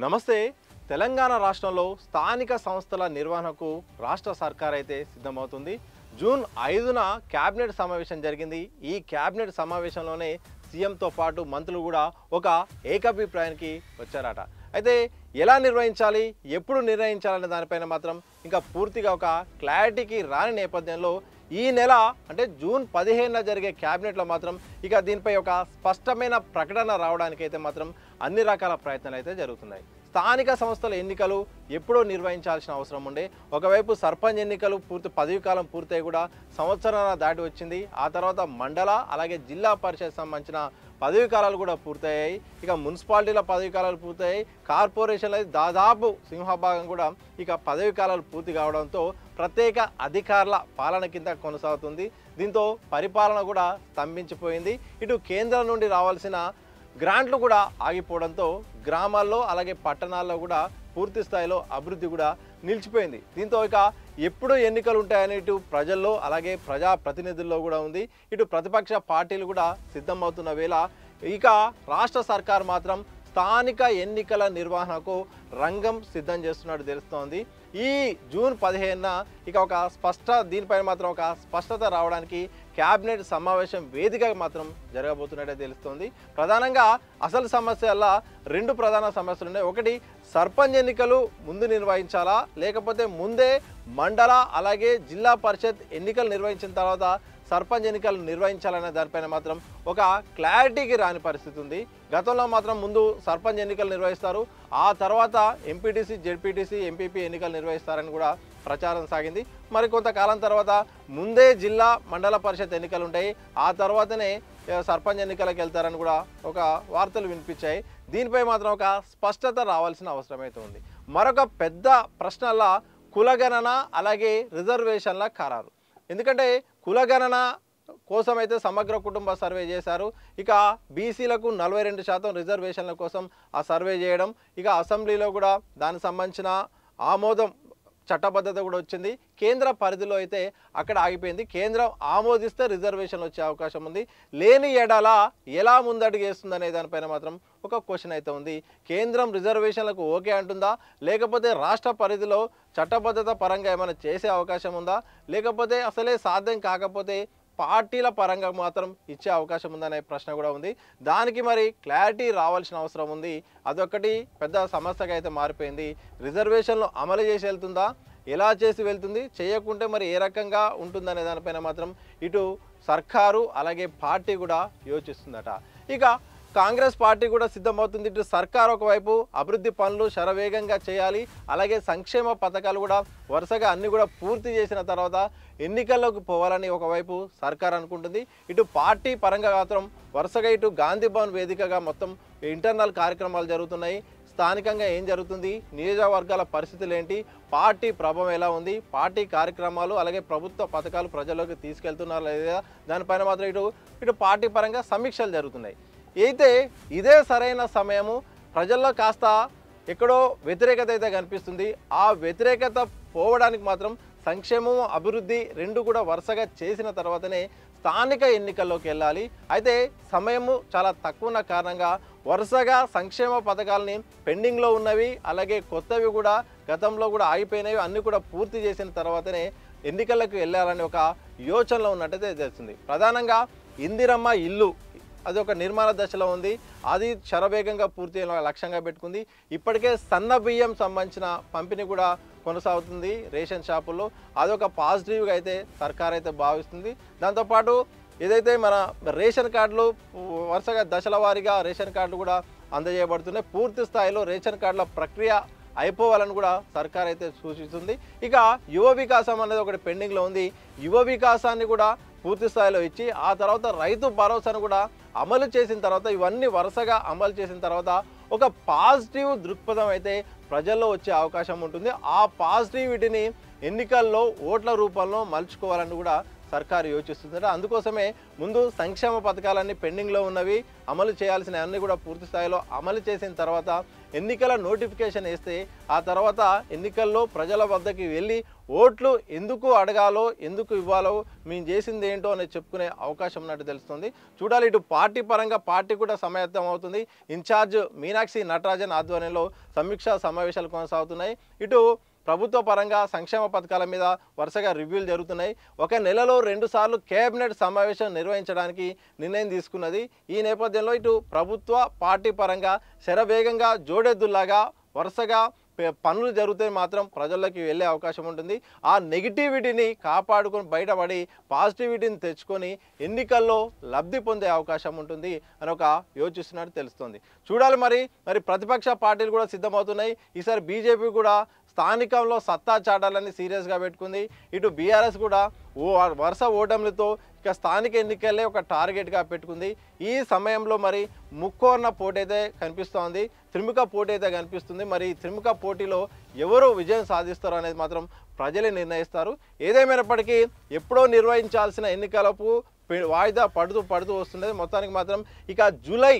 నమస్తే. తెలంగాణ రాష్ట్రంలో స్థానిక సంస్థల నిర్వహణకు రాష్ట్ర సర్కార్ అయితే సిద్ధమవుతుంది. జూన్ 5న క్యాబినెట్ సమావేశం జరిగింది. ఈ క్యాబినెట్ సమావేశంలోనే సీఎంతో పాటు మంత్రులు కూడా ఒక ఏకాభిప్రాయానికి వచ్చారట. అయితే ఎలా నిర్వహించాలి, ఎప్పుడు నిర్ణయించాలనే దానిపైన మాత్రం ఇంకా పూర్తిగా ఒక క్లారిటీకి రాని నేపథ్యంలో ఈ నెల అంటే జూన్ 15న జరిగే క్యాబినెట్లో మాత్రం ఇక దీనిపై ఒక స్పష్టమైన ప్రకటన రావడానికైతే మాత్రం అన్ని రకాల ప్రయత్నాలు అయితే జరుగుతున్నాయి. స్థానిక సంస్థల ఎన్నికలు ఎప్పుడో నిర్వహించాల్సిన అవసరం ఉండే. ఒకవైపు సర్పంచ్ ఎన్నికలు పదవీ కాలం పూర్తయి కూడా సంవత్సరాల దాటి వచ్చింది. ఆ తర్వాత మండల అలాగే జిల్లా పరిషత్ సంబంధించిన పదవీ కాలాలు కూడా పూర్తయ్యాయి. ఇక మున్సిపాలిటీల పదవీ కాలాలు పూర్తయ్యాయి. కార్పొరేషన్ల దాదాపు సింహభాగం కూడా ఇక పదవీ కాలాలు పూర్తి కావడంతో ప్రత్యేక అధికారుల పాలన కింద కొనసాగుతుంది. దీంతో పరిపాలన కూడా స్తంభించిపోయింది. ఇటు కేంద్రం నుండి రావాల్సిన గ్రాంట్లు కూడా ఆగిపోవడంతో గ్రామాల్లో అలాగే పట్టణాల్లో కూడా పూర్తి స్థాయిలో అభివృద్ధి కూడా నిలిచిపోయింది. దీంతో ఇక ఎప్పుడు ఎన్నికలు ఉంటాయని ఇటు ప్రజల్లో అలాగే ప్రజాప్రతినిధుల్లో కూడా ఉంది. ఇటు ప్రతిపక్ష పార్టీలు కూడా సిద్ధమవుతున్న వేళ ఇక రాష్ట్ర సర్కార్ మాత్రం స్థానిక ఎన్నికల నిర్వహణకు రంగం సిద్ధం చేస్తున్నట్టు తెలుస్తోంది. ఈ జూన్ 15న ఇక దీనిపైన మాత్రం ఒక స్పష్టత రావడానికి క్యాబినెట్ సమావేశం వేదికగా మాత్రం జరగబోతున్నట్టే తెలుస్తోంది. ప్రధానంగా అసలు సమస్యల రెండు ప్రధాన సమస్యలు ఉన్నాయి. ఒకటి, సర్పంచ్ ఎన్నికలు ముందు నిర్వహించాలా, లేకపోతే ముందే మండల అలాగే జిల్లా పరిషత్ ఎన్నికలు నిర్వహించిన తర్వాత సర్పంచ్ ఎన్నికలు నిర్వహించాలనే దానిపైన మాత్రం ఒక క్లారిటీకి రాని పరిస్థితి ఉంది. గతంలో మాత్రం ముందు సర్పంచ్ ఎన్నికలు నిర్వహిస్తారు, ఆ తర్వాత ఎంపీటీసీ జెడ్పీటీసీ ఎంపీపీ ఎన్నికలు నిర్వహిస్తారని కూడా ప్రచారం సాగింది. మరి కొంతకాలం తర్వాత ముందే జిల్లా మండల పరిషత్ ఎన్నికలు ఉంటాయి, ఆ తర్వాతనే సర్పంచ్ ఎన్నికలకు వెళ్తారని కూడా ఒక వార్తలు వినిపించాయి. దీనిపై మాత్రం ఒక స్పష్టత రావాల్సిన అవసరం అయితే ఉంది. మరొక పెద్ద ప్రశ్నల కులగణన అలాగే రిజర్వేషన్ల ఖరారు. ఎందుకంటే కులగణన కోసం అయితే సమగ్ర కుటుంబ సర్వే చేశారు. ఇక బీసీలకు 42% రిజర్వేషన్ల కోసం ఆ సర్వే చేయడం, ఇక అసెంబ్లీలో కూడా దానికి సంబంధించిన ఆమోదం చట్టబద్ధత కూడా వచ్చింది. కేంద్ర పరిధిలో అయితే అక్కడ ఆగిపోయింది. కేంద్రం ఆమోదిస్తే రిజర్వేషన్లు వచ్చే అవకాశం ఉంది. లేని ఎడల ఎలా ముందడుగు వేస్తుందనే దానిపైన మాత్రం ఒక క్వశ్చన్ అయితే ఉంది. కేంద్రం రిజర్వేషన్లకు ఓకే అంటుందా, లేకపోతే రాష్ట్ర పరిధిలో చట్టబద్ధత పరంగా ఏమైనా చేసే అవకాశం ఉందా, లేకపోతే అసలే సాధ్యం కాకపోతే పార్టీల పరంగా మాత్రం ఇచ్చే అవకాశం ఉందనే ప్రశ్న కూడా ఉంది. దానికి మరి క్లారిటీ రావాల్సిన అవసరం ఉంది. అదొకటి పెద్ద సమస్యగా అయితే మారిపోయింది. రిజర్వేషన్లు అమలు చేసి వెళ్తుందా, ఎలా చేసి వెళ్తుంది, చేయకుంటే మరి ఏ రకంగా ఉంటుందనే దానిపైన మాత్రం ఇటు సర్కారు అలాగే పార్టీ కూడా యోచిస్తుందట. ఇక కాంగ్రెస్ పార్టీ కూడా సిద్ధమవుతుంది. ఇటు సర్కార్ ఒకవైపు అభివృద్ధి పనులు శరవేగంగా చేయాలి, అలాగే సంక్షేమ పథకాలు కూడా వరుసగా అన్ని కూడా పూర్తి చేసిన తర్వాత ఎన్నికల్లోకి పోవాలని ఒకవైపు సర్కార్ అనుకుంటుంది. ఇటు పార్టీ పరంగా మాత్రం వరుసగా ఇటు గాంధీ భవన్ వేదికగా మొత్తం ఇంటర్నల్ కార్యక్రమాలు జరుగుతున్నాయి. స్థానికంగా ఏం జరుగుతుంది, నియోజకవర్గాల పరిస్థితులు ఏంటి, పార్టీ ప్రభావం ఎలా ఉంది, పార్టీ కార్యక్రమాలు అలాగే ప్రభుత్వ పథకాలు ప్రజల్లోకి తీసుకెళ్తున్నారా లేదా దానిపైన మాత్రం ఇటు పార్టీ పరంగా సమీక్షలు జరుగుతున్నాయి. అయితే ఇదే సరైన సమయము. ప్రజల్లో కాస్త ఎక్కడో వ్యతిరేకత అయితే కనిపిస్తుంది. ఆ వ్యతిరేకత పోవడానికి మాత్రం సంక్షేమం అభివృద్ధి రెండు కూడా వరుసగా చేసిన తర్వాతనే స్థానిక ఎన్నికల్లోకి వెళ్ళాలి. అయితే సమయము చాలా తక్కువ ఉన్న కారణంగా వరుసగా సంక్షేమ పథకాలని పెండింగ్లో ఉన్నవి అలాగే కొత్తవి కూడా గతంలో కూడా ఆగిపోయినవి అన్నీ కూడా పూర్తి చేసిన తర్వాతనే ఎన్నికలకు వెళ్ళాలని ఒక యోచనలో ఉన్నట్టయితే తెలుస్తుంది. ప్రధానంగా ఇందిరమ్మ ఇల్లు అది ఒక నిర్మాణ దశలో ఉంది. అది శరవేగంగా పూర్తి లక్ష్యంగా పెట్టుకుంది. ఇప్పటికే సన్న బియ్యం సంబంధించిన పంపిణీ కూడా కొనసాగుతుంది రేషన్ షాపుల్లో. అదొక పాజిటివ్గా అయితే సర్కార్ అయితే భావిస్తుంది. దాంతోపాటు ఏదైతే మన రేషన్ కార్డులు వరుసగా దశల వారీగా రేషన్ కార్డులు కూడా అందజేయబడుతున్నాయి. పూర్తి స్థాయిలో రేషన్ కార్డుల ప్రక్రియ అయిపోవాలని కూడా సర్కార్ అయితే సూచిస్తుంది. ఇక యువ వికాసం అనేది ఒకటి పెండింగ్లో ఉంది. యువ వికాసాన్ని కూడా పూర్తి స్థాయిలో ఇచ్చి ఆ తర్వాత రైతు భరోసాను కూడా అమలు చేసిన తర్వాత ఇవన్నీ వరుసగా అమలు చేసిన తర్వాత ఒక పాజిటివ్ దృక్పథం అయితే ప్రజల్లో వచ్చే అవకాశం ఉంటుంది. ఆ పాజిటివిటీని ఎన్నికల్లో ఓట్ల రూపంలో మలుచుకోవాలని కూడా సర్కారు యోచిస్తుంది. అందుకోసమే ముందు సంక్షేమ పథకాలన్నీ పెండింగ్లో ఉన్నవి అమలు చేయాల్సిన అన్నీ కూడా పూర్తి స్థాయిలో అమలు చేసిన తర్వాత ఎన్నికల నోటిఫికేషన్ వేస్తే ఆ తర్వాత ఎన్నికల్లో ప్రజల వద్దకి వెళ్ళి ఓట్లు ఎందుకు అడగాలో ఎందుకు ఇవ్వాలో మేము చేసింది ఏంటో అనేది చెప్పుకునే అవకాశం ఉన్నట్టు తెలుస్తుంది. చూడాలి, ఇటు పార్టీ పరంగా పార్టీ కూడా సమాయత్తం అవుతుంది. ఇన్ఛార్జ్ మీనాక్షి నటరాజన్ ఆధ్వర్యంలో సమీక్షా సమావేశాలు కొనసాగుతున్నాయి. ఇటు ప్రభుత్వ పరంగా సంక్షేమ పథకాల మీద వరుసగా రివ్యూలు జరుగుతున్నాయి. ఒక నెలలో 2 సార్లు కేబినెట్ సమావేశం నిర్వహించడానికి నిర్ణయం తీసుకున్నది. ఈ నేపథ్యంలో ఇటు ప్రభుత్వ పార్టీ పరంగా శరవేగంగా జోడెద్దుల్లాగా వరుసగా పనులు జరిగితే మాత్రం ప్రజల్లోకి వెళ్ళే అవకాశం ఉంటుంది. ఆ నెగిటివిటీని కాపాడుకొని బయటపడి పాజిటివిటీని తెచ్చుకొని ఎన్నికల్లో లబ్ధి పొందే అవకాశం ఉంటుంది అని ఒక యోచిస్తున్నట్టు తెలుస్తుంది. చూడాలి, మరి ప్రతిపక్ష పార్టీలు కూడా సిద్ధమవుతున్నాయి. ఈసారి బీజేపీ కూడా స్థానికంలో సత్తా చాటాలని సీరియస్గా పెట్టుకుంది. ఇటు బీఆర్ఎస్ కూడా వరుస ఓటములతో ఇక స్థానిక ఎన్నికలే ఒక టార్గెట్గా పెట్టుకుంది. ఈ సమయంలో ముక్కోర్న పోటీ అయితే కనిపిస్తోంది, త్రిముఖ పోటీ అయితే కనిపిస్తుంది. మరి త్రిముఖ పోటీలో ఎవరు విజయం సాధిస్తారో అనేది మాత్రం ప్రజలే నిర్ణయిస్తారు. ఏదేమైనప్పటికీ ఎప్పుడో నిర్వహించాల్సిన ఎన్నికలకు వాయిదా పడుతూ వస్తున్నది. మొత్తానికి మాత్రం ఇక జూలై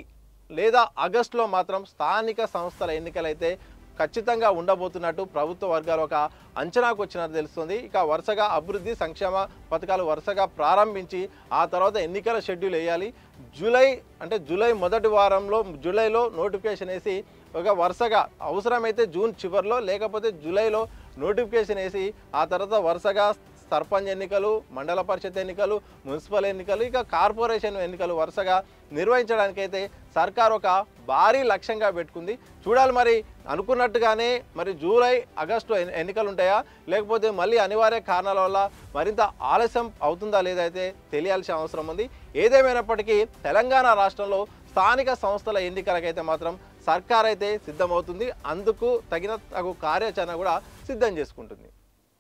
లేదా ఆగస్టులో మాత్రం స్థానిక సంస్థల ఎన్నికలైతే ఖచ్చితంగా ఉండబోతున్నట్టు ప్రభుత్వ వర్గాలు ఒక అంచనాకు వచ్చినట్టు తెలుస్తుంది. ఇక వరుసగా అభివృద్ధి సంక్షేమ పథకాలు వరుసగా ప్రారంభించి ఆ తర్వాత ఎన్నికల షెడ్యూల్ వేయాలి. జూలై మొదటి వారంలో జూలైలో నోటిఫికేషన్ వేసి ఒక వరుసగా అవసరమైతే జూన్ చివరిలో లేకపోతే జూలైలో నోటిఫికేషన్ వేసి ఆ తర్వాత వరుసగా సర్పంచ్ ఎన్నికలు, మండల పరిషత్ ఎన్నికలు, మున్సిపల్ ఎన్నికలు, ఇక కార్పొరేషన్ ఎన్నికలు వరుసగా నిర్వహించడానికైతే సర్కార్ ఒక భారీ లక్ష్యంగా పెట్టుకుంది. చూడాలి, అనుకున్నట్టుగానే జూలై ఆగస్టు ఎన్నికలు ఉంటాయా లేకపోతే మళ్ళీ అనివార్య కారణాల వల్ల మరింత ఆలస్యం అవుతుందా లేదైతే తెలియాల్సిన అవసరం ఉంది. ఏదేమైనప్పటికీ తెలంగాణ రాష్ట్రంలో స్థానిక సంస్థల ఎన్నికలకైతే మాత్రం సర్కార్ అయితే సిద్ధమవుతుంది. అందుకు తగు కార్యాచరణ కూడా సిద్ధం చేసుకుంటుంది.